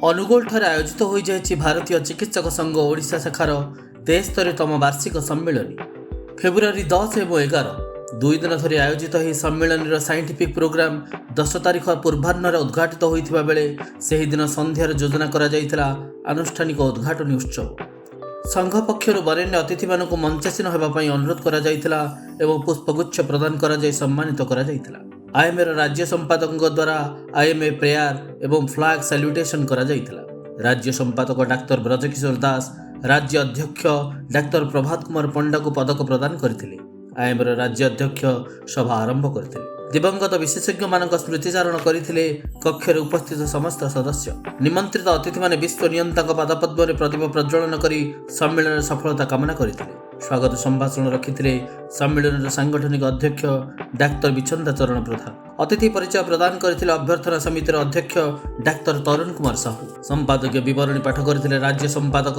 अनुगोल ठारे आयोजित हो जाइछि भारतीय चिकित्सक संघ ओडिशा शाखार 73तम वार्षिक सम्मेलन। फेब्रुआरी 10 और 11 दुई दिन धरी आयोजित यह सम्मेलन साइंटिफिक प्रोग्राम 10 तारिख पूर्वाह्न उद्घाटित होता बेले से दिन संध्यार योजना करा आनुष्ठानिक उद्घाटनी उत्सव। संघ पक्षर वरेण्य अतिथि मानक मंचासीन होगापी अनुरोध करा पुष्पगुच्छ प्रदान कर सम्मानित करा। आईएमए राज्य संपादकों द्वारा आईएमए प्रेयर एवं फ्लैग सैल्यूटेशन करा जायतिला। राज्य संपादक डाक्टर ब्रजकिशोर दास राज्य अध्यक्ष डाक्टर प्रभात कुमार पंडा को पदक प्रदान करथिले। आईएमए राज्य अध्यक्ष सभा आरंभ करथिले। दिवंगत विशेषज्ञ मानक स्मृतिचारण करथिले। कक्षरे उपस्थित समस्त सदस्य निमंत्रित अतिथि माने विश्व नियंता पादपद्म प्रतिभा प्रज्वलन करी सम्मेलन सफलता कामना करथिले। स्वागत संभाषण रखिथिले सम्मेलन सांगठनिक अध्यक्ष डाक्टर विचंदा चरण प्रधान। अतिथि परिचय प्रदान करथिले अभ्यर्थना समितिर अध्यक्ष डाक्टर तरुण कुमार साहू। संपादकीय विवरणी पाठ करथिले राज्य संपादक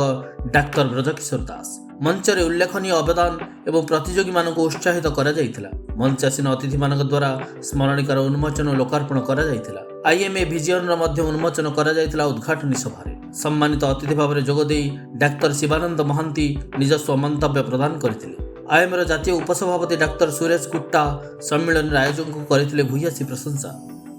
डाक्टर ब्रजकिशोर दास। मंचरे उल्लेखनीय अवदान एवं प्रतियोगी मानक उत्साहित करा जायतिला। मंचासीन अतिथि मानक द्वारा स्मरणिकार उन्मोचन और लोकार्पण करा जायतिला। आईएमए विजन मध्य उन्मोचन करा जायतिला। उद्घाटनी सभारे सम्मानित अतिथि भाव में जोगदे डाक्टर शिवानंद महांती निजस्व मंतव्य प्रदान करथिले। आईएमए जातीय उपसभापति डाक्टर सुरेश गुट्टा सम्मेलन आयोजक को करथिले भूयसी प्रशंसा।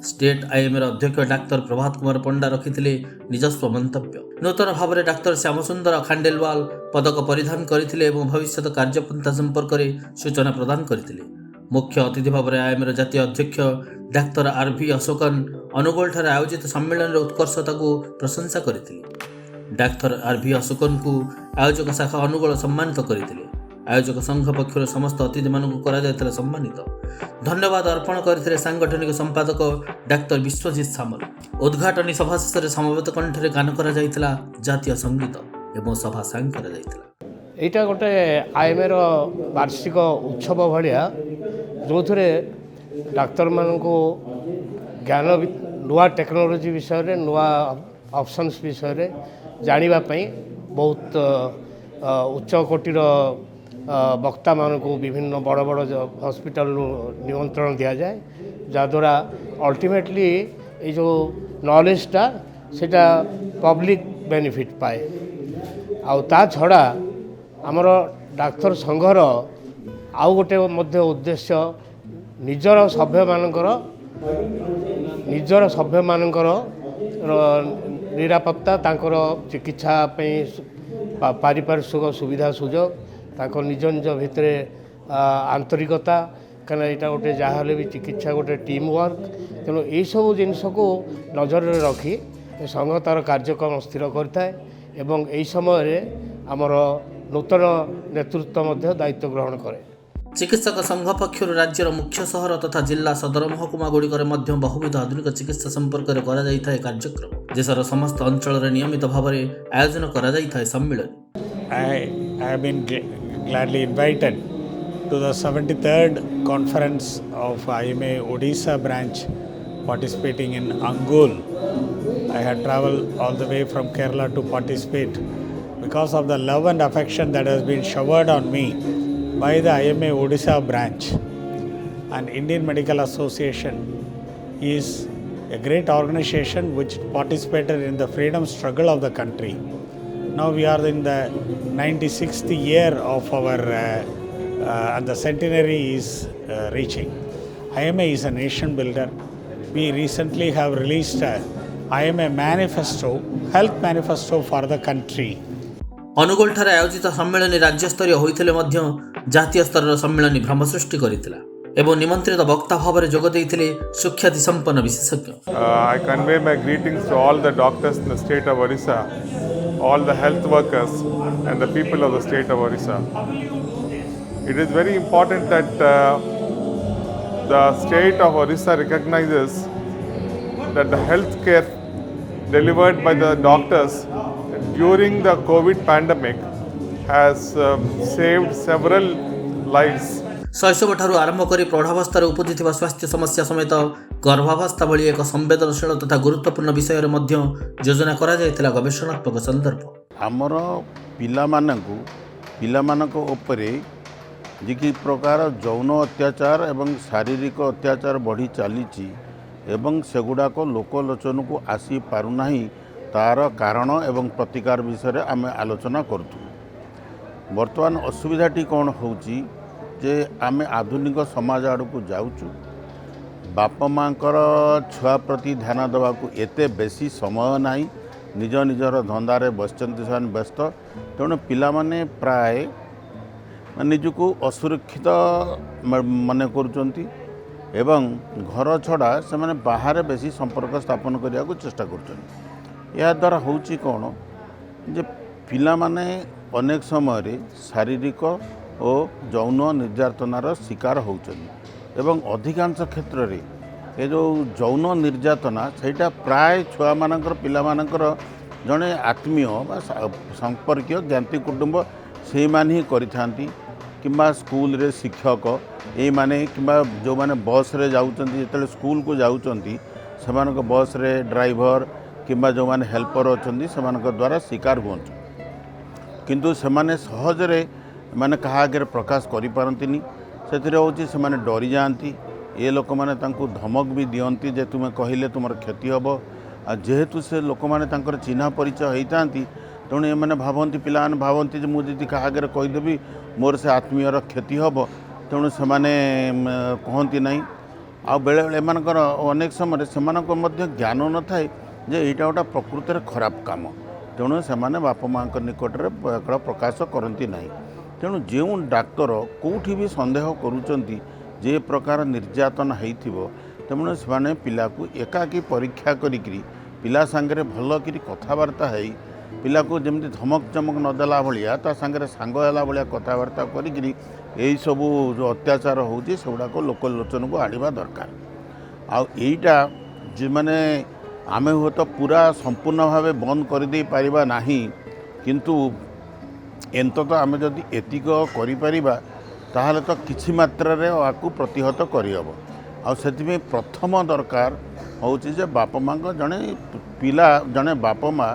स्टेट आईएमए अध्यक्ष डाक्टर प्रभात कुमार पंडा रखिथिले निजस्व मंतव्य। नूतन भाव में डाक्टर श्यामसुंदर खांडेलवाल पदक परिधान करथिले एवं भविष्य कार्यपंथा संपर्क में सूचना प्रदान करथिले। मुख्य अतिथि भाव में आईएमए जातीय अध्यक्ष डाक्टर आरवी अशोकन अनुगोल ठारे आयोजित सम्मेलन उत्कर्षता को प्रशंसा करथिले। डाक्टर आरवी अशोकन को आयोजक शाखा अनुगोल सम्मानित करथिले। आयोजक संघ पक्षर समस्त अतिथि मानक करा सम्मानित। धन्यवाद अर्पण करथिले सांगठनिक संपादक डाक्टर विश्वजित सामल। उद्घाटनी सभा शेष समवेत कंठरे गान करा जायतिला जातीय संगीत एवं सभा सांग करा जायतिला। एटा गोटे आईएमए वार्षिक उत्सव भाया जो थे डाक्तर मानू ज्ञान नुआ टेक्नोलोजी विषय नुआ ऑप्शंस विषय जानापी बहुत उच्च कोटीर वक्ता मानक विभिन्न बड़ बड़ हॉस्पिटल निमंत्रण दि जाए जहाद्वारा अल्टीमेटली ये जो नॉलेजटा सेटा पब्लिक बेनिफिट पाए। आउ ता छड़ा आमर डाक्तर संघर आउ गोटे मध्य उद्देश्य निजर सभ्य मानकर निरापत्ता तांकर चिकित्सा पारिपार्श्विक सुविधा सुजोग तांको निज निज भितर आंतरिकता कहीं यहाँ गोटे जहाँ भी चिकित्सा गोटे टीम वर्क तेणु यही सब जिनस को नजर रखी संघ तार कार्यक्रम स्थिर करता है समय आमर नूतन नेतृत्व दायित्व ग्रहण करे। चिकित्सक संघ पक्षर राज्यर मुख्य सहर तथा जिला सदर महकुमा गुड़िकर बहुविध आधुनिक चिकित्सा संपर्क में कार्यक्रम देशर समस्त अंचल नियमित भाव में आयोजन कर सम्मेलन। I have been gladly invited to the 73rd conference of IMA Odisha branch participating in Angul. I had travelled all the way from Kerala to participate because of the love and affection that has been showered on me by the IMA Odisha branch. And Indian Medical Association is a great organization which participated in the freedom struggle of the country. Now we are in the 96th year of our and the centenary is reaching. IMA is a nation builder. We recently have released a IMA manifesto, health manifesto for the country. अनुगोल ठारे आयोजित सम्मेलन राज्य स्तरीय होइथिले मध्य जातीय स्तर सम्मेलन भ्रम सृष्टि करितिला एवं निमंत्रित वक्ता भाव में जोग देइथिले सुख्याति संपन्न विशेषज्ञ। I convey my greetings to all the doctors in the state of Orissa, all the health workers and the people of the state of Orissa. It is very important that the state of Orissa recognizes that the health care delivered by the doctors during the COVID pandemic has saved several lives. शैशव ठारू आरंभ कर प्रौढ़ावस्था उपजिथिबा स्वास्थ्य समस्या समेत गर्भावस्था भली एक संवेदनशील तथा गुरुत्वपूर्ण विषय योजना करा जायतिला गवेषणात्मक संदर्भ। आमर पिलामानक उपरे जी प्रकार यौन अत्याचार एवं शारीरिक अत्याचार बढ़ी चली एवं सेगुड़ाक लोकलोचन को आसी पारुना तार कारण एवं प्रतिकार विषय आम आलोचना करूँ। बर्तमान असुविधाटी कौन होची जे आम आधुनिक समाज आड़ को जाऊँ बाप माँकर छुआ प्रति ध्यान देवा एते बेसी समय नाही निज निजर धंदारे बसचंती से व्यस्त तेणु पिला माने प्राय निजको असुरक्षित मन करुचंती एवं घर छड़ा से माने बाहर बेसी संपर्क स्थापन करने को चेष्टा कर यह द्वारा होची कौन जे पिला माने अनेक समय शारीरिक और यौन निर्यातनार शिकार होचंती एवं अधिकांश क्षेत्र में ये जो यौन निर्यातना सेटा प्राय छुआ मानकर पिला मानकर जड़े आत्मीय संपर्क ज्ञाति कुटुंब से माने ही करिथांती किंबा स्कूल रे शिक्षक ये माने किंबा जो माने बस रे जाउचंती जेतेले स्कूल को जाउचंती सेमानक बस रे ड्राइवर किंबा जो माने हेल्पर अछंती सेमानक द्वारा शिकार होउछ किंतु सेमाने सहजरे माने कहा आगे प्रकाश करि पारंतिनी सेथिरे होची सेमाने डरी जाती ये लोक मैंने धमक भी दियंती जे तुम्हें कहले तुम क्षति हम आ जेहेतु से लोक मैंने चिन्ह परिचय होता तेणु ये मैंने भावती पिला भावती मुझे क्या आगे कहीदेवी मोर से आत्मीयर क्षति हम तेणु से कहती ना आ बेले बेले एमानकर अनेक समय से ज्ञान न थाए जे यहाँ गोटे प्रकृति में खराब काम तेणु से बापा माँ निकट में प्रकाश करती ना तेणु जो डाक्तर कौटी भी संदेह करुँच जे प्रकार निर्यातना होइथिबो तेमने से पिला को एकाकी परीक्षा करी पिला सांगरे भल करी कथबार्ता है पिला को जमी धमक चमक नदेला भाया ता सांगरे सांग होला भाया कथबार्ता करी यही सबू जो अत्याचार होउची सेगुड़ाक लोकलोचन को आनिबा दरकार आईटा जे माने आमे हुए तो पूरा संपूर्ण भाव बंद कर दे पारिबा नाही किंतु एंतत आमे जदि एतिक करि परिबा ताहले तो किछि मात्रा रे आकु प्रतिहत करहब आउ प्रथम दरकार होउछि जे बाप माँ जड़े पिला जड़े बाप माँ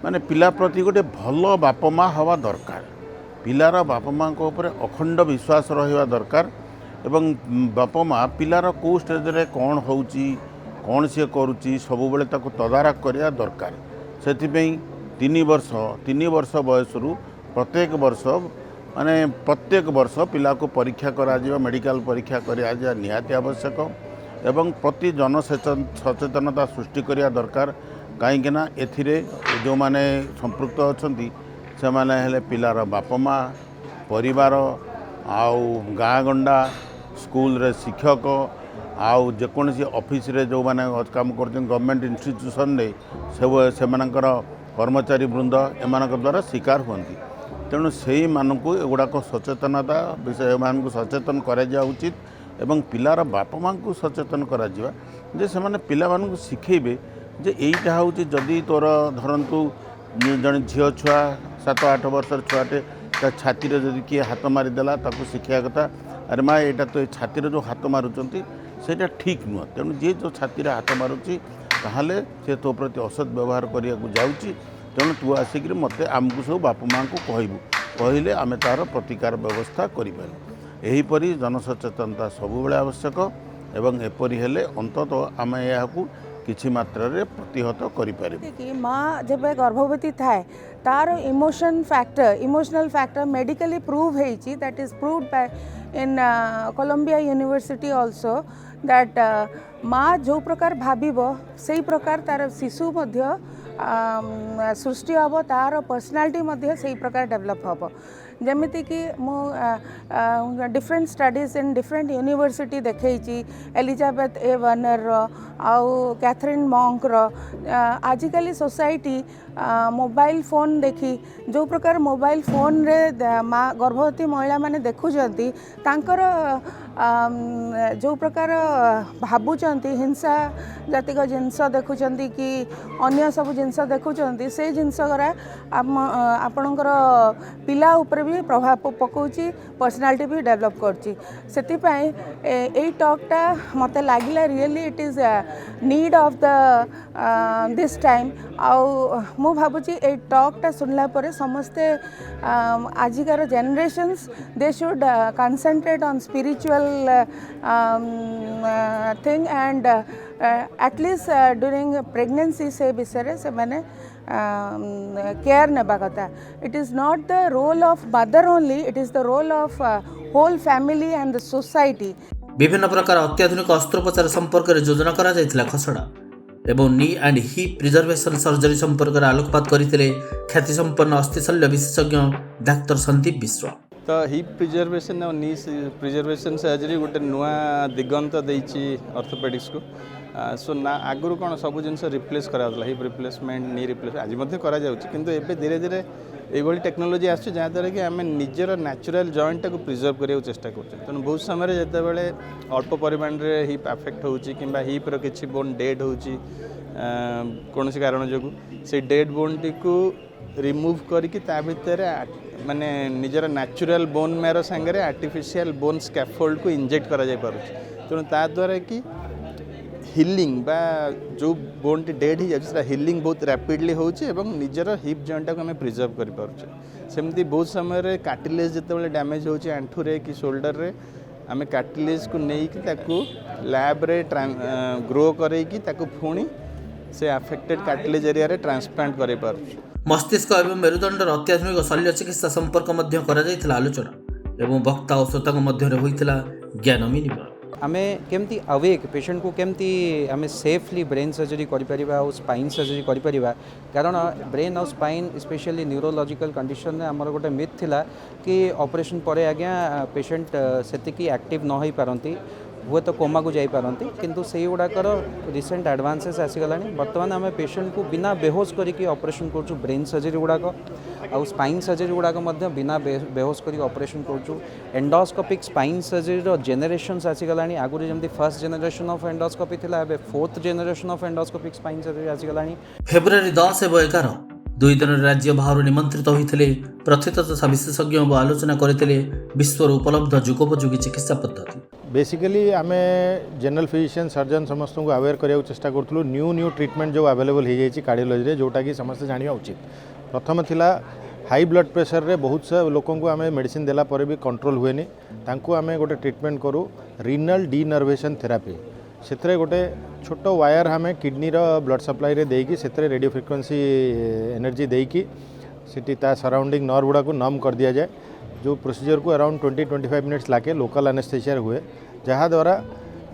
माने पिला प्रति गोटे भल बाप माँ हवा दरकार पिलार बाप माँ ऊपर अखंड विश्वास रहिबा दरकार एवं बाप माँ पिलार को स्टेज रे कौन होउछि कौन सी करुच्ची सब बेले ताकु तदारख करिया दरकार सेथिपई 3 वर्ष बयसरू प्रत्येक वर्ष माने प्रत्येक वर्ष पिला को परीक्षा करा मेडिकल परीक्षा करा निहाती आवश्यक एवं प्रति सचेतनता सृष्टि करिया दरकार कहीं एथिरे जो माने संपृक्त अछंती से माने हेले पिलार बाप माँ परिवार आउ गाँ गंडा स्कूल रे शिक्षक आउ जेकोसी ऑफिस रे जो माने काम कर गवर्नमेंट इंस्टीट्यूशन रे से मानकर कर्मचारी वृंद एमानक द्वारा शिकार होती तेणु से मानक एगुड़ाक सचेतनता विषय मान सचेतन करा उचित एवं पिलार बाप माँ को सचेतन करा जे से माने पिला मानक शिखेबे जे एइटा होउछि जदि तोर धरंतु जड़े झील छुआ 7-8 वर्षर छुआटे छाती रे जदि किए हाथ मारिदेला ताको शिखा कथा अरे माँ यहाँ तो छाती जो हाथ मारुंट से ठीक नुह तेणु जी जो छाती हाथ मारुची ताहले से तो प्रति असद व्यवहार करने को जाऊँगी तेणु तू आसिक मत आमको सब बाप माँ को कहबू कहले आम तार प्रतिकार व्यवस्था करें जनसचेतनता सब आवश्यक एवं एपरी हेले अंततः आम यहाँ किछि मात्रा रे प्रतिहत करिपारे कि माँ जब गर्भवती थाए तार इमोशनल फैक्टर मेडिकली प्रूव होइछि that is proved by in Columbia university also that माँ जो प्रकार भाबिबो सेही प्रकार तार शिशु मध्य सृष्टि हम तार पर्सनालिटी मध्य सेही प्रकार डेवलप हम जमिति कि मु different studies in different university देखी एलिजाबेथ ए वर्नर आउ कैथरीन मॉन्क आजिकल सोसाइटी मोबाइल फोन देखी जो प्रकार मोबाइल फोन रे माँ गर्भवती महिला माने देखुचंती तांकर जो प्रकार भावुंट हिंसा जातिक जिनस देखुंट कि अन्य सब जिनस देखुंट से जिनस आपणकर पिला उपर भी प्रभाव पकाउची पर्सनालिटी भी डेवलप करची सेतिपाई ए टॉकटा मते लागिला really it is need of the this time आउ मु भाबुची ए टॉकटा सुनला परे समस्ते आजिकार generations they should concentrate on spiritual thing and at least during pregnancy से विषय से मैंने केयर नेबा कथा. It is not the role of mother only, it is the role of whole family and the society. विभिन्न प्रकार अत्याधुनिक अस्त्रोपचार संपर्क में योजना करा जायतिला खसड़ा एवं नी एंड हिप प्रिजर्वेशन सर्जरी संपर्क में आलोकपात करते ख्यातिसंपन्न अस्थिशल्य विशेषज्ञ डाक्तर संदीप मिश्र. तो हिप प्रिजर्वेशन और नी प्रिजर्वेशन सर्जरी गोटे नुआ दिगंत देती ऑर्थोपेडिक्स को. सो ना आगुरी कौन सब जिन रिप्लेस कराला हिप रिप्लेसमेंट नी रिप्लेस आज करा किंतु एबे धीरे धीरे ये टेक्नोलोजी आस जहाँद्वारा कि आम निजर नेचुरल जॉइंट को प्रिजर्व करने चेष्टा करें. तेणु बहुत समय जितेबाला अल्प परिमाण में हिप आफेक्ट हो हिप्र किसी बोन डेड हो कौन कारण जो से डेड बोन टी को रिमूव करके माने निजर नेचुरल बोन मैरो सांगे आर्टिफिशियल बोन स्कैफोल्ड को इंजेक्ट करा जाय पारुछि. तेणु ता द्वारा कि हिलिंग बा जो बोन टी डेड ही जाए हिलिंग बहुत रैपिडली होची एवं निजर हिप जॉइंट को आम प्रिजर्व कर पारुछे. सेमती बहुत समय कार्टिलेज जितेबाला डैमेज होची आंठू रे कि शोल्डर रे आम कार्टिलेज को नहीं लैब रे ग्रो करैकी पुणी से अफेक्टेड कार्टिलेज एरिया रे ट्रांसप्लांट करै पारुछे. मस्तिष्क एवं मेरुदंडर अत्याधुनिक शल्य चिकित्सा संपर्क मध्य करा जायतिला आलोचना एवं वक्ता और श्रोता मध्य होइतिला ज्ञान विनिमय. आमे केमती अवेक पेशेंट को केमती आमे सेफली ब्रेन सर्जरी करि परिबा और स्पाइन सर्जरी करि परिबा. कारण ब्रेन और स्पाइन स्पेशली न्यूरोलॉजिकल कंडीशन में आमर गोटे मिथ थिला कि ऑपरेशन परे आज्ञा पेशेंट सेतिकी एक्टिव न होई पारंती हुए तो कोमा को जाई पारंती. किंतु से गुड़ाकर रिसेंट एडवांसेस आसीगला. बर्तमान आम पेशेंट को बिना बेहोश करके ऑपरेशन करूँ ब्रेन सर्जरी गुड़ाक आउ स्पाइन सर्जरी गुड़ाक बिना बेहोश करके ऑपरेशन करूँ. एंडोस्कोपिक स्पाइन सर्जरी जेनेरेशन्स आसीगला. आगुरी जमी फर्स्ट जेनेरेशन ऑफ एंडोस्कोपी थिला एबे fourth generation of endoscopic spine surgery आसीगला. फेब्रुआरी 10 और 11 दुई दिन राज्य बाहर निमंत्रित होते प्रथितयशा विशेषज्ञ आलोचना करते विश्वर उपलब्ध जुगोपयोगी चिकित्सा पद्धति. बेसिकली आम जनरल फिजिशियन सर्जन समस्त को अवेयर करने चेष्टा करूँ न्यू ट्रीटमेंट जो अवेलेबल हो जाए कार्डियोलॉजी जोटा कि समस्त जाना उचित. प्रथम थिला हाई ब्लड प्रेशर रे बहुत सा लोकों को आम मेडिसिन देला पर भी कंट्रोल हुए तांको आम गोटे ट्रीटमेंट करूँ रीनल डीनर्वेशन थेरापी. से गोटे छोट वायर आम किडनी ब्लड सप्लाई रे देकी से रेडियो फ्रिक्वेंसी एनर्जी देकी सीटी ता सराउंडिंग नर्व गुड़ा को नम कर दिया जाए. जो प्रोसीजर को अराउंड 20-25 मिनट्स लागे लोकल एनेस्थेसिया हुए जहाँद्वारा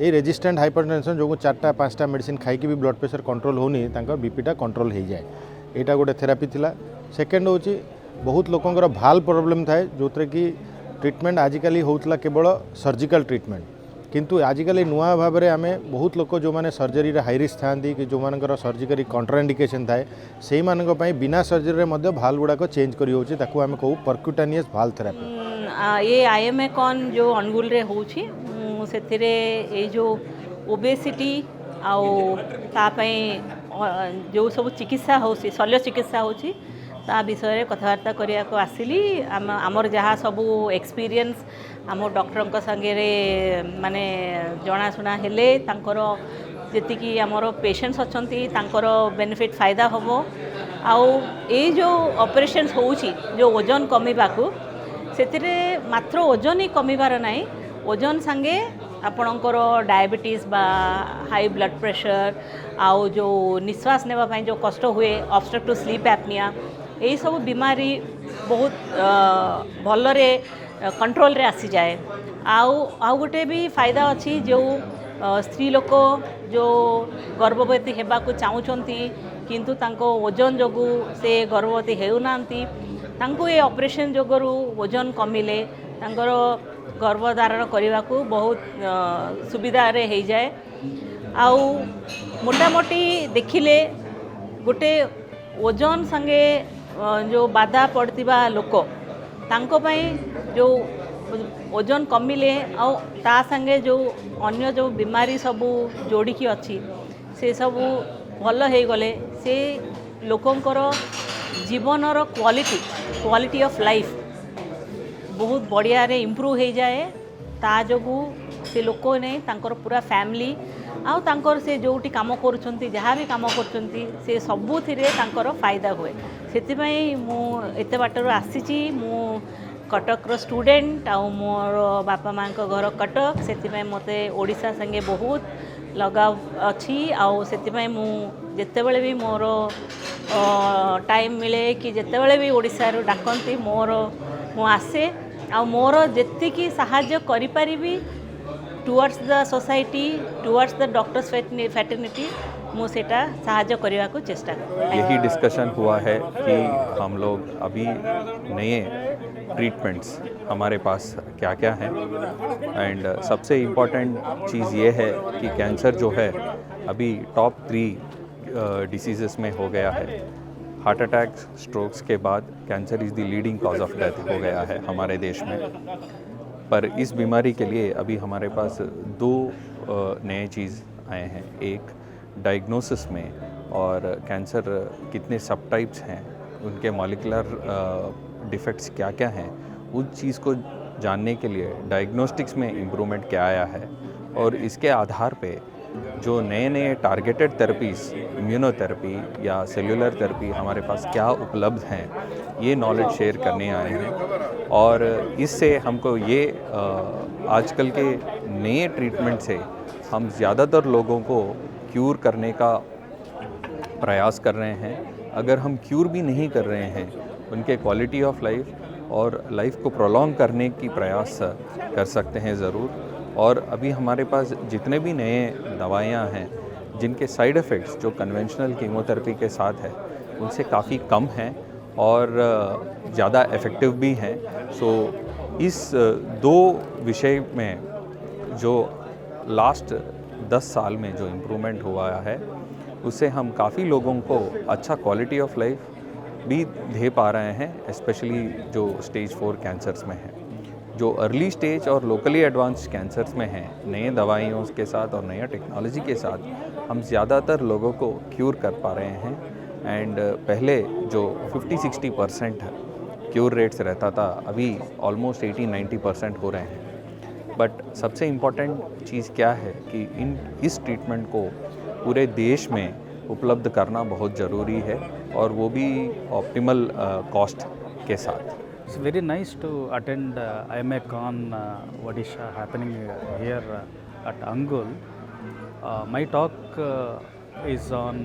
ये रेजिस्टेंट हाइपरटेंशन जो 4-5टा मेडिसिन खाई भी ब्लड प्रेशर कंट्रोल होनी बीपीटा कंट्रोल हो जाए. यहाँ गोटे थेरापी थिला. सेकेंड हूँ बहुत लोकंर भाल प्रोब्लेम थाए जो कि ट्रीटमेंट आजिकल होता केवल सर्जिकल ट्रीटमेंट किंतु आजिकल नुआ भाव में आम बहुत लोक जो मैंने सर्जरी हाई रिस्क था कि जो मानकर सर्जिकल कंट्राइंडिकेशन थाए से बिना सर्जरी भाल गुड़ाक चेंज करें कहूँ परक्यूटानियस भाल थेरापी. ये आईएमए कौन जो अनुगुल रे होची से जो ओबेसिटी आउ जो सब चिकित्सा हो शल्य चिकित्सा होची ता विषय कथबार्ता करने को आसिली. आमर जहाँ सबू एक्सपीरियंस आम डॉक्टर संगे माने जनाशुना हेले तांकर जेतिकी आमर पेशेंट्स अच्छी तांकर बेनिफिट फायदा हम आउ ये जो ऑपरेशंस होची जो ओजन कमीबा को से मात्र ओजन ही कमीबार नाई ओजन संगे आपणकर डायबिटीज बा हाई ब्लड प्रेशर आउ जो निश्वास नेबा पई जो कष्ट हुए ऑब्स्ट्रक्टिव स्लीप एपनिया यही सब बीमारी बहुत भलरे कंट्रोल रे आसी जाए. आउ गोटे भी फायदा अच्छी जो स्त्री लोक जो गर्भवती हेबा को चाहूँगी किंतु तांको ओजन जोगु से गर्भवती हेउनांती तांको ये ऑपरेशन जोगरु ओजन कमिले तांकर गर्भधारण करने को बहुत सुविधा रे हो जाए. आउ मोटामोटी देखिले गोटे ओजन संगे जो बाधा पड़ता लोक तांको पई जो ओजन कमिले आउ ता संगे जो अन्य जो बीमारी सबू जोड़िकी अच्छी से सबू भल हो गले से लोकंकर जीवनर क्वालिटी ऑफ लाइफ बहुत बढ़िया रे इम्प्रूव हो जाए. ता जोगु से लोक नहीं तांकर पूरा फैमिली आउ तांकर से जोटी काम करुछंती जहाँ भी काम करुछंती से सबुथिरे तांकर फायदा हुए. सेतिपई मु एते बाटर आसीची मु कटक स्टूडेंट आउ मोर बापा माँ घर कटक से मते ओडिशा संगे बहुत लगाव अच्छी आउ से मु जितेबले भी मोर टाइम मिले कि जितेबले भी ओडिशा रू डाकती मोर मु आसे आ मोर जेतिकी साहाय्य करि परिबी towards the society towards the doctors fraternity मु सेटा साहाय्य करने को चेष्टा कर। यही डिस्कशन हुआ है कि हम लोग अभी नए ट्रीटमेंट्स हमारे पास क्या क्या हैं एंड सबसे इम्पॉर्टेंट चीज़ ये है कि कैंसर जो है अभी टॉप 3 डिसीज़ेस में हो गया है। हार्ट अटैक स्ट्रोक्स के बाद cancer is the leading cause of death हो गया है हमारे देश में। पर इस बीमारी के लिए अभी हमारे पास 2 नए चीज़ आए हैं। एक डायग्नोसिस में और कैंसर कितने सब टाइप्स हैं, उनके मॉलिक्यूलर डिफेक्ट्स क्या क्या हैं, उस चीज़ को जानने के लिए डायग्नोस्टिक्स में इम्प्रूवमेंट क्या आया है और इसके आधार पे जो नए नए टारगेटेड थेरेपीज़, इम्यूनोथेरेपी या सेल्युलर थेरेपी हमारे पास क्या उपलब्ध हैं, ये नॉलेज शेयर करने आए हैं। और इससे हमको ये आजकल के नए ट्रीटमेंट से हम ज़्यादातर लोगों को क्यूर करने का प्रयास कर रहे हैं। अगर हम क्यूर भी नहीं कर रहे हैं, उनके क्वालिटी ऑफ लाइफ और लाइफ को प्रोलॉन्ग करने की प्रयास कर सकते हैं ज़रूर। और अभी हमारे पास जितने भी नए दवाइयाँ हैं जिनके साइड इफ़ेक्ट्स जो कन्वेंशनल कीमोथेरेपी के साथ है उनसे काफ़ी कम हैं और ज़्यादा इफ़ेक्टिव भी हैं। सो इस 2 विषय में जो लास्ट 10 साल में जो इम्प्रूवमेंट हुआ है उससे हम काफ़ी लोगों को अच्छा क्वालिटी ऑफ लाइफ भी दे पा रहे हैं, स्पेशली जो स्टेज 4 कैंसर्स में हैं। जो अर्ली स्टेज और लोकली एडवांस्ड कैंसर्स में हैं, नए दवाइयों के साथ और नया टेक्नोलॉजी के साथ हम ज़्यादातर लोगों को क्यूर कर पा रहे हैं। एंड पहले जो 50-60% क्यूर रेट्स रहता था, अभी ऑलमोस्ट 80-90% हो रहे हैं। बट सबसे इम्पॉर्टेंट चीज़ क्या है कि इस ट्रीटमेंट को पूरे देश में उपलब्ध करना बहुत ज़रूरी है और वो भी ऑप्टिमल कॉस्ट के साथ। It's very nice to attend IMACon Odisha happening here at Angul. My talk is on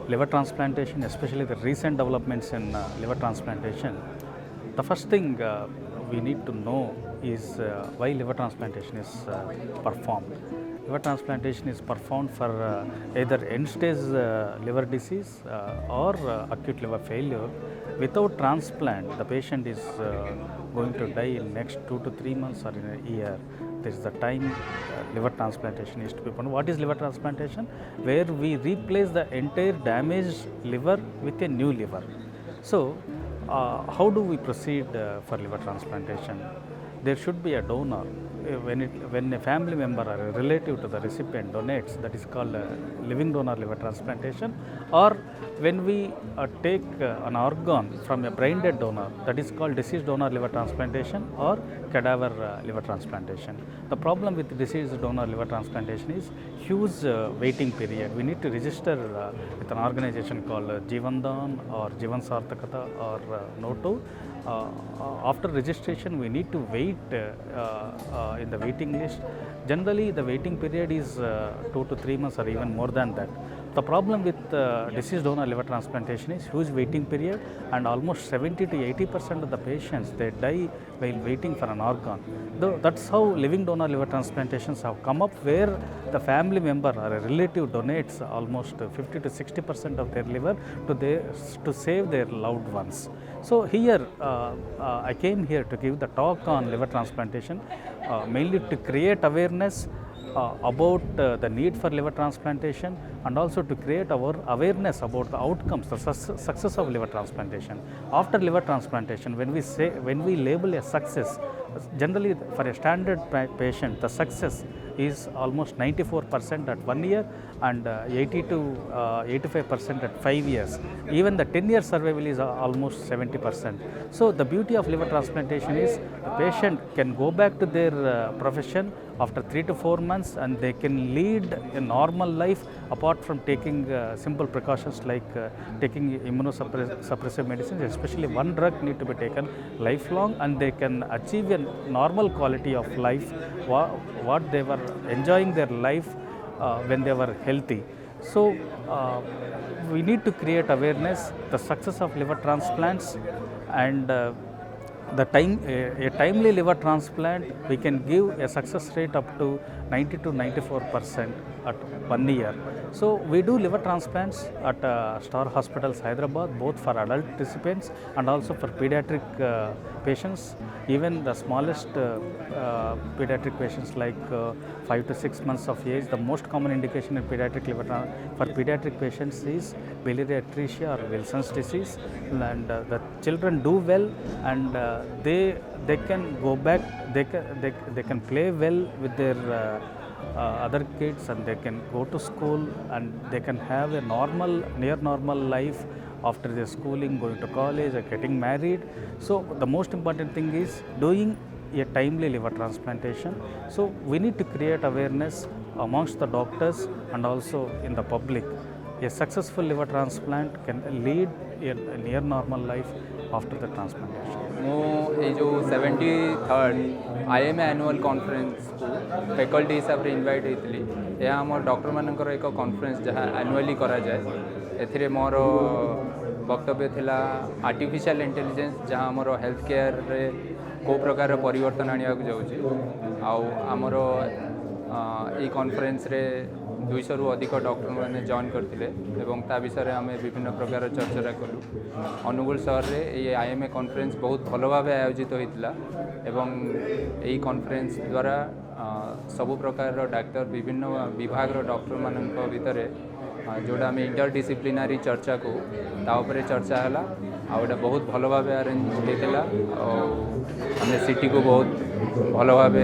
liver transplantation, especially the recent developments in liver transplantation. The first thing we need to know is why liver transplantation is performed. Liver transplantation is performed for either end-stage liver disease or acute liver failure. Without transplant, the patient is going to die in next 2 to 3 months or in a year. This is the time liver transplantation is to be performed. What is liver transplantation? Where we replace the entire damaged liver with a new liver. So, how do we proceed for liver transplantation? There should be a donor. When a family member or a relative to the recipient donates, that is called living donor liver transplantation. Or when we take an organ from a brain dead donor, that is called deceased donor liver transplantation or cadaver liver transplantation. The problem with deceased donor liver transplantation is huge waiting period. We need to register with an organization called Jivandan or Jivan Sarthakata or NOTO. After registration, we need to wait in the waiting list. Generally, the waiting period is 2 to 3 months or even more than that. The problem with deceased donor liver transplantation is huge waiting period, and almost 70 to 80% of the patients, they die while waiting for an organ. That's how living donor liver transplantations have come up, where the family member or a relative donates almost 50 to 60% of their liver to save their loved ones. So here I came here to give the talk on liver transplantation, mainly to create awareness about the need for liver transplantation, and also to create our awareness about the outcomes, the success of liver transplantation. After liver transplantation, when we label a success, generally for a standard patient, the success is almost 94% at 1 year and 80 to 85% at 5 years. Even the 10-year survival is almost 70%. So the beauty of liver transplantation is the patient can go back to their profession after 3 to 4 months, and they can lead a normal life apart from taking simple precautions like taking immunosuppressive medicines. Especially one drug need to be taken lifelong, and they can achieve a normal quality of life what they were enjoying their life when they were healthy. So we need to create awareness, the success of liver transplants, and a timely liver transplant, we can give a success rate up to 90 to 94% at 1 year. So we do liver transplants at Star Hospitals, Hyderabad, both for adult recipients and also for pediatric patients. Even the smallest pediatric patients like 5 to 6 months of age, the most common indication in pediatric for pediatric patients is biliary atresia or Wilson's disease, and the children do well, and they can go back, they can play well with their other kids, and they can go to school, and they can have a near normal life after their schooling, going to college or getting married. So the most important thing is doing a timely liver transplantation. So we need to create awareness amongst the doctors and also in the public. A successful liver transplant can lead a near normal life after the transplantation. जो 73rd IMA annual conference को faculty हिसाब से invite होती यह आम doctor मानकर एक conference जहाँ एनुअली करा जाए एथिरे मोर वक्तव्य थिला आर्टिफिशियल इंटेलिजेंस जहाँ आमर हेल्थ केयर रे को प्रकार परिवर्तन आनिया जाऊँगी आमर ई कॉन्फ्रेंस रे 200 रु अधिक डॉक्टर मैंने जॉइन करते ता विषय आम विभिन्न प्रकार चर्चा कलु अनुगुल सहर में ये IMA कॉन्फ्रेंस बहुत भल भाव आयोजित होता यही कॉन्फ्रेंस द्वारा सबु प्रकार डाक्टर विभिन्न विभाग डॉक्टर मान भितर जोटा आम इंटरडिसिप्लिनारी चर्चा को ताऊपर चर्चा है आउटा बहुत भल भाव अरेंज होता आम सिटी को बहुत भल भाव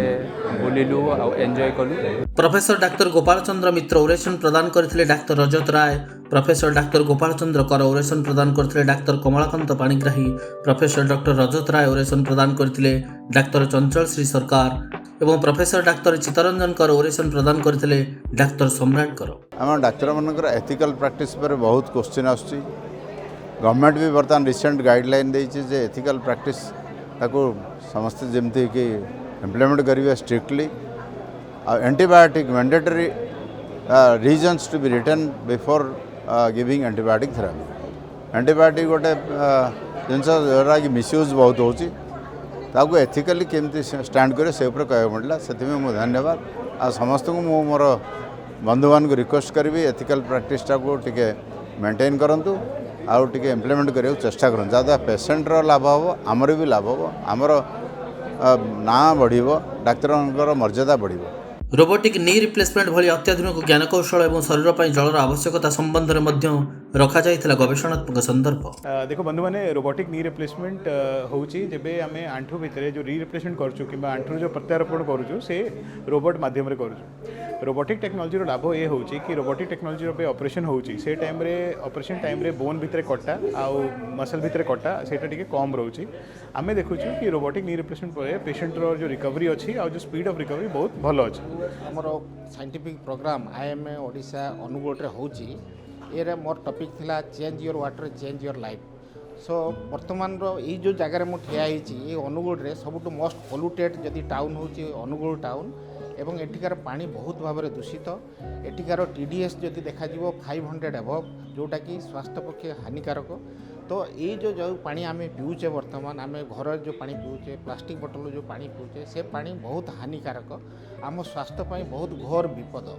बुलिलु आ एंजॉय कलु। Professor doctor Gopal Chandra Mitra oration प्रदान करथिले doctor Rajat Ray, professor doctor Gopal Chandra Kar oration प्रदान करथिले doctor Kamalakanta Panigrahi, professor doctor Rajat Ray oration प्रदान करथिले डाक्टर चंचल श्री सरकार एवं प्रोफेसर डाक्टर चित्तरंजन कर ओरेसन प्रदान करथिले डाक्टर सम्राट कर। आम डाक्तर मानकर एथिकल प्रैक्टिस पर बहुत क्वेश्चन आसुची। गवर्नमेंट भी बर्तमान रिसेंट गाइडलाइन देछि जे एथिकल प्रैक्टिस ताको समस्त जमती कि इम्प्लीमेंट करिवे strictly. Antibiotic mandatory reasons to be written before giving antibiotic therapy. Antibiotic गोटे जिनस जोरा कि मिसयूज बहुत होची ताको एथिकली केमती स्टैंड करे से ऊपर कह मिलला से मु धन्यवाद आ समस्त को मु मोर बंधु मान को रिक्वेस्ट करी एथिकल प्रैक्टिस को टिके मेंटेन करंतु आउ टिके इम्प्लीमेंट करियो चेष्टा करन ज्यादा पेशेंटर लाभ हो आमर भी लाभ हो आमर ना बढ़िबो डाक्तरंकर मर्यादा बढ़िबो। रोबोटिक नी रिप्लेसमेंट भली अत्याधुनिक ज्ञानकौशल और शरीर पर जलर आवश्यकता संबंध में रखा जाइथिला गवेषणात्मक संदर्भ। देखो बंधु मैंने रोबोटिक नी रिप्लेसमेंट होउची जेबे आमे आंठू भितरे जो री रिप्लेसमेंट करछु किबा आंठू जो प्रत्यारोपण करछु से रोबोट माध्यम रे करछु। रोबोटिक टेक्नोलॉजी रो लाभ ये होउची कि रोबोटिक टेक्नोलॉजी रो पे ऑपरेशन होउची से टाइम रे ऑपरेशन टाइम रे बोन भितरे कटा आ मसल भितरे कटा सेटा टिके कम रहउची। आमे देखुछु कि रोबोटिक नी रिप्लेसमेंट पर पेशेंट रो जो रिकवरी अछि आ जो स्पीड ऑफ रिकवरी बहुत भलो अछि। आमर scientific program IMA Odisha Anugul रे होउची ये मोर टॉपिक थिला change your water change your life. So वर्तमान रो ई जो जगह मु ठिया हिची ये अनुगुल रे सबुटु मोस्ट पोल्यूटेड जदि टाउन होची अनुगुल टाउन एवं एठिकार पानी बहुत भाव में दूषित। एठिकार TDS जदि देखा 500 एबव जोटा कि स्वास्थ्य पक्षे हानिकारक। तो ये जो पानी आम पीऊचे वर्तमान आम घर जो पानी पीऊचे प्लास्टिक बोतल जो पानी पीऊचे से पानी बहुत हानिकारक आम स्वास्थ्य बहुत घोर विपद।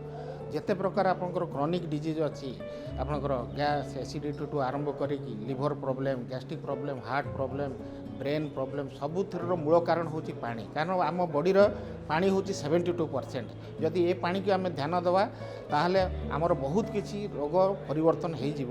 जिते प्रकार आपंकर क्रॉनिक डिजीज अच्छी आपंकर गैस एसिडिटी टू आरंभ करी liver problem gastric problem heart problem brain problem सबुथर मूल कारण हूँ पानी। कारण आम बॉडी पानी हूँ 72%। जदि ये पानी को आम ध्यान देवा ताहले आमर बहुत किसी रोग परिवर्तन होती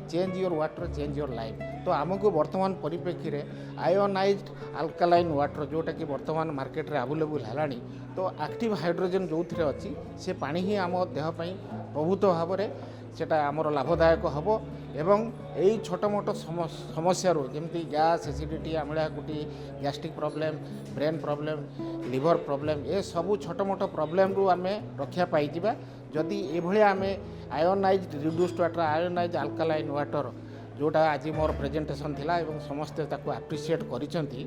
change your water change your life. तो आमको वर्तमान परिप्रेक्षी में आयोनाइज्ड अल्कालाइन वाटर जोटा कि वर्तमान मार्केट रे अवेलेबल है तो एक्टिव हाइड्रोजन जो थे अच्छी से पानी ही आम देहपाई प्रभुत भाव में सेटा आमर लाभदायक हम एवं यही छोट मोट समस्या जमी गैस एसिडिटी आमिलाकुटी gastric problem brain problem liver problem ये सबू छोट मोट प्रॉब्लम रू आम रक्षा पाइबा जदि ये आम ionised reduced water ionised alkaline water जोटा आज मोर प्रेजेंटेशन थिला एवं समस्ते ताको एप्रिशिएट करिसेंती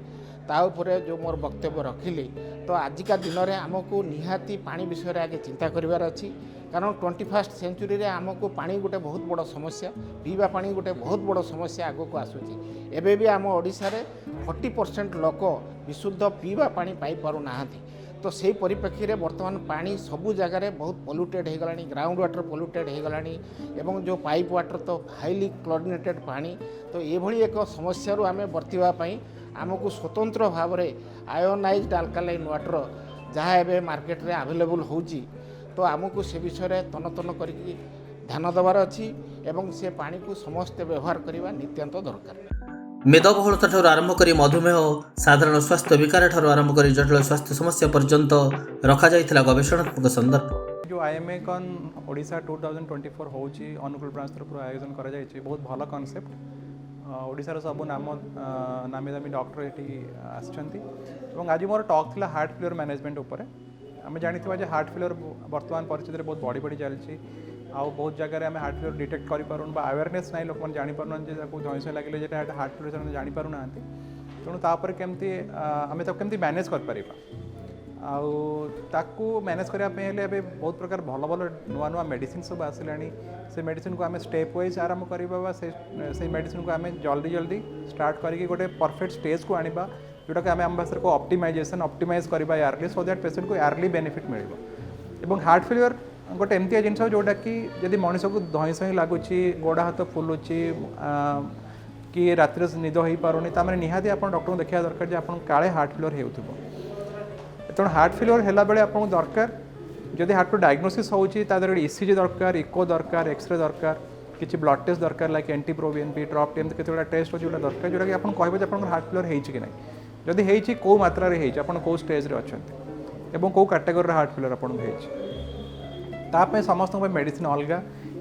ता उपरे जो मोर वक्तव्य रखिली। तो आजिका दिन में आमको निहाती पानी विषय आगे चिंता करिवार अछि कारण 21st सेंचुरी रे आमको पानी गोटे बहुत बड़ समस्या पीवा पानी गोटे बहुत बड़ समस्या आग को आसूची एबे भी आम ओडिशा रे 40% लोक विशुद्ध पीवा पानी पाई पारु नाहांती तो से परिप्रेक्षी रे वर्तमान पानी सबु जगह बहुत पॉल्यूटेड हो गलानी ग्राउंड वाटर पॉल्यूटेड हो गलानी एवं जो पाइप वाटर तो हाईली क्लोरिनेटेड पानी तो ये भली एक समस्या रू आमे बर्तिबा पई आमको स्वतंत्र भाव में आयोनाइज्ड अल्कालाइन वाटर जहाँ एवं मार्केट रे अवेलेबल होची तो आमको से विषय तन तन करके ध्यान देवार अच्छी एवं से पानी को समस्ते व्यवहार करने नितांत दरकार। मेदबहुलता ठारू आरंभ कर मधुमेह साधारण स्वास्थ्य विकार ठारू आरंभ कर जटिल स्वास्थ्य समस्या पर्यंत रखा जाइथिला गवेषणात्मक संदर्भ। जो आईएमए कन ओडिशा 2024 होची अनुकूल ब्रांच तरफ आयोजन करा जाइछि बहुत भल कॉन्सेप्ट ओडिशार सब नामी दामी डॉक्टर ये आसछंती एवं आज मोर टॉक थिला हार्ट फेलियर मैनेजमेंट ऊपर आम जानिथिबा जे हार्ट फेलियर वर्तमान परिस्थिति रे बहुत बढ़ी चलछि आ बहुत जगह आम हार्ट फेलियर डिटेक्ट करि पारुन बा अवेयरनेस नै लोक मन जानि पारुन जे ताको धइस लागिले जे हार्ट फेलियर से जानि पारु नांती तेणु तापर केमती आम ताको केमती मैनेज कर परिबा आउ ताकू मैनेज करने हेले बहुत प्रकार भल भल नुआ नुआ मेडिसिन सब आसिलानी से मेडिसिन को आम स्टेप वाइज आरंभ करवा से मेडिसिन को आम जल्दी जल्दी स्टार्ट करके गोटे परफेक्ट स्टेज को आनिबा जोटा कि आम आम भाषा को ऑप्टिमाइज करवा यारली सो दैट पेशेंट को यारली बेनिफिट मिल एवं हार्ट फेलियर गोटे एमती जिन जोटा कि जब मनीष को धई सही लगुच गोड़ हाथ फुलुची कि रात निद हो पारुनी तार निहाती आप डॉक्टर को देखा दरकार जे आप काले हार्ट फेलियर हो तेणु हार्ट फेलियर है बेले आपको दरकार जदि हार्ट डायग्नोसिस होची ईसीजी दरकार इको दरकार एक्सरे दरकार किसी ब्लड टेस्ट दरकार लाइक एंटीप्रोबिएनपी ट्रॉप टेम केतगुड़ा टेस्ट अच्छे दरकार जोटा कि आप कहे आप हार्ट फेलियर होची कि ना जदि होची कौ मात्रा रे आप कौ स्टेज रे अच्छा एवं कौ कैटेगोरी हार्ट फेलियर आपको समस्त मेडिसिन अलग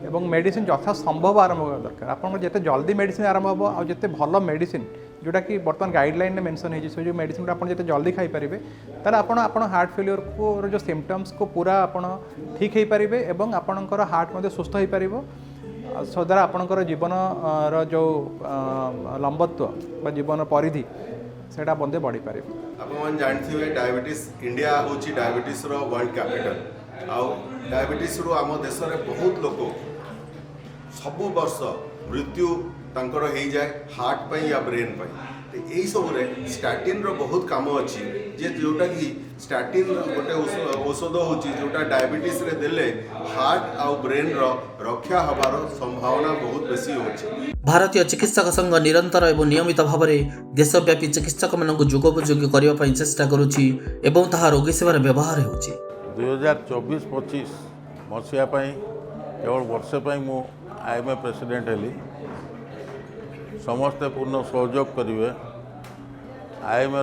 एवं मेडिसिन यथा संभव आरंभ करा दरकार आपको जिते जल्दी मेडिसिन आरंभ हम और जिते भल मेडिसिन जोटा कि बर्तमान गाइडलाइन में मेंशन है जो मेडिसिन आप जिते जल्दी खाई पारे तार आप हार्ट फेलियर को जो सिम्पटम्स को पूरा आप ठीक हो पारे एवं आपणकर हार्ट मध्य सुस्थ हो पार सो द्वारा आपणकर जीवन जो लंबत्व जीवन परिधि सेटा बंदे बढ़ी पारे। आप जानते डायबिटीज इंडिया हूँ डायबिटीज वर्ल्ड कैपिटल आउ डायबिटीज रू आम देश में बहुत लोग सब वर्ष मृत्यु तांकर हो जाए हार्ट पाई या ब्रेन पाई यही सब स्टाटिन रो बहुत काम अच्छी जे जोटा कि स्टाटिन गोटे औषध होची जोटा डायबिटीज रे देले हार्ट आउ ब्रेन रो रक्षा हबार संभावना बहुत बेसी होची। भारतीय चिकित्सक संघ निरंतर एवं नियमित भाव में देशव्यापी चिकित्सक मानक जुगोपयोगी करने चेष्टा करुछि एवं ताहा रोगी सेवार व्यवहार होछि। 2024-25 मसीहा केवल वर्षे मु आईएमए प्रेसिडेंट हेली समस्ते पूर्ण सहयोग करेंगे आईएमए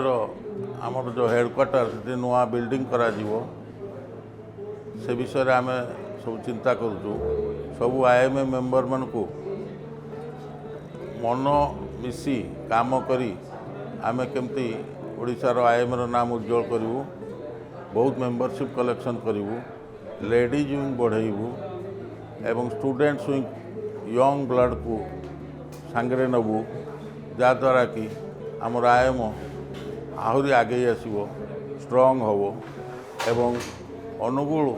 आमर जो हेडक्वार्टर से नुआ बिल्डिंग करा जीवो से विषय आम सब चिंता करूँ सबू आईएमए मेंबर मान को मन मिसी काम करी आमे केमती ओडिशार आईएमए नाम उज्जवल करूँ बहुत मेंबरशिप कलेक्शन करूँ लेडीज विंग बढ़ेबू एवं स्टूडेंट्स विंग यंग ब्लड को सांगरे नबू जहाँद्वारा कि आमर आईएम आहरी आगे आसो स्ट्रंग हो एवं अनुगुल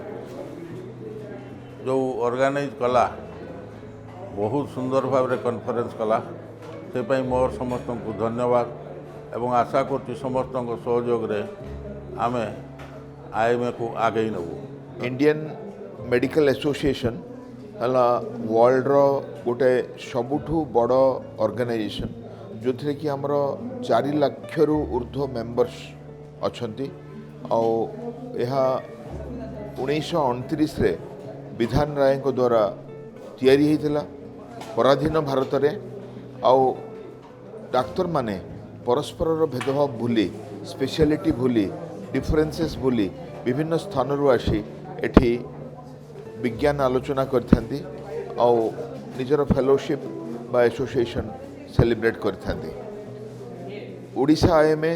जो ऑर्गेनाइज कला बहुत सुंदर भाव में कॉन्फ्रेंस कला से मोर समस्त को धन्यवाद एवं आशा कर समस्त सहयोग रे आमे आईएमए को आगे नबू। इंडियन मेडिकल एसोसिएशन हला वर्ल्ड रो गोटे सबुठु बड़ ऑर्गेनाइजेशन जो थे कि हमर 4 लाख रु ऊर्ध्व मेंबर्स अछंती और यह 1929 रे विधान राय को द्वारा तैयारी होता पराधीन भारत रे आउ डाक्तर माने परस्पर भेदभाव भूली स्पेशलिटी भूली डिफरेन्सेस भूली विभिन्न स्थान आसी एठी विज्ञान आलोचना करथांती आउ निजर फेलोशिप बा एसोसिएशन सेलिब्रेट करथांती। ओडिशा आईएमए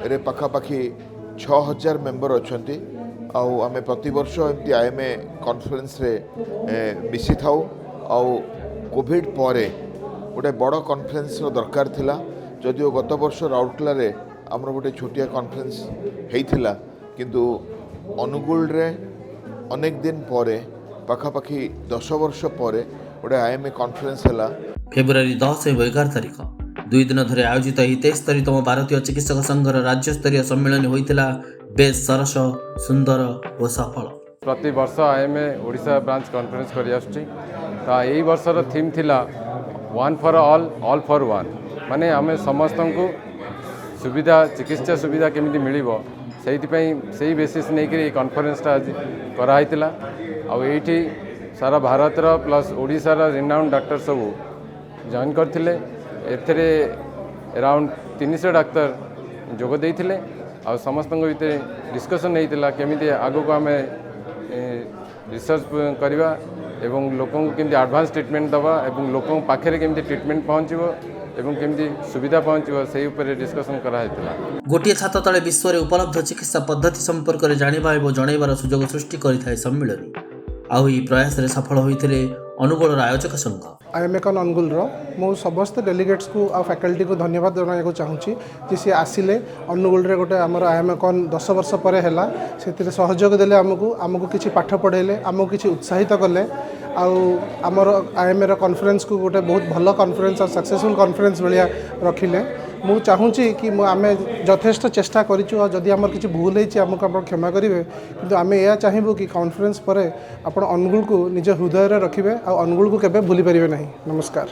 रे पाखापाखि 6000 मेंबर अछंती आउ आमे प्रति वर्ष एमती आईएमए कॉन्फ्रेंस रे मिसी थाउ आउ कोविड परे गोटे बड़ कॉन्फ्रेंस रो दरकार थिला जदिओ गत वर्ष राउरकेला रे हमर गोटे छोटिया कॉन्फ्रेंस हेइथिला किंतु अनुगुल रे अनेक दिन परे ପାଖାପାଖି 10 ବର୍ଷ ପରେ ଗୋଟେ IMA କନଫରେନ୍ସ ହେଲା। ଫେବୃଆରୀ 10 ଏବଂ 11 ତାରିଖ 2 ଦିନ ଧରି ଆୟୋଜିତ ଏହି 63ତମ ଭାରତୀୟ ଚିକିତ୍ସକ ସଂଘର ରାଜ୍ୟସ୍ତରୀୟ ସମ୍ମିଳନୀ ହୋଇଥିଲା ବେଶ୍ ସରସ, ସୁନ୍ଦର ଓ ସଫଳ। प्रति वर्ष IMA ओडिशा ब्रांच कॉन्फ्रेंस करी आसुची तो यही वर्षर थीम थिला one for all for one माने आम समस्त को सुविधा चिकित्सा सुविधा केमिति मिलिबो से बेसिस नहीं करी कॉन्फ्रेंसटा आज कराइतिला आ एठी सारा भारत प्लस ओडिशार रिनाउंड डॉक्टर सब जॉइन करथिले एथरे अराउंड 300 डाक्तर जोग देइथिले आ समस्त भितर डिस्कशन होइतिला केमिति आगो को आमे रिसर्च करवा एवं लोकों को केमती एडवांस ट्रीटमेंट दवा एवं लोकों पाखे केमती ट्रीटमेंट पहुँचो एवं केमती सुविधा पहुँचो से ऊपर डिस्कशन कराइतिला। गोटिए छात तले विश्व में उपलब्ध चिकित्सा पद्धति संपर्क में जानिबा एवं जनइबार सुजोग सृष्टि करिथाय सम्मिलनी। आउ ई प्रयास रे सफल होइथिले अनुगुलर आयोजक संघ। IMA कन अनुगुलर मो समस्त डेलीगेट्स को आ फैकल्टी को धन्यवाद देना चाहूँगी जे सी आसिले अनुगुल रे गोटे आमर IMA कन 10 वर्ष पर है से सहयोग देले आमको किसी पाठ पढ़ेले आमको किसी उत्साहित कले आमर IMA कॉन्फ्रेंस को गोटे बहुत भल कॉन्फ्रेंस और सक्सेसफुल कॉन्फ्रेंस भाया रखिले। मु चाहूँगी कि आम यथेष्ट चेष्टा करूँ और जदि आमर किसी भूल होती आमको आप क्षमा करेंगे किंतु आम यह चाहबू कि कॉन्फ्रेंस पर आप अनुगुल को निज हृदय रखिए और अनुगुल को केवे भूली पारे नहीं। नमस्कार।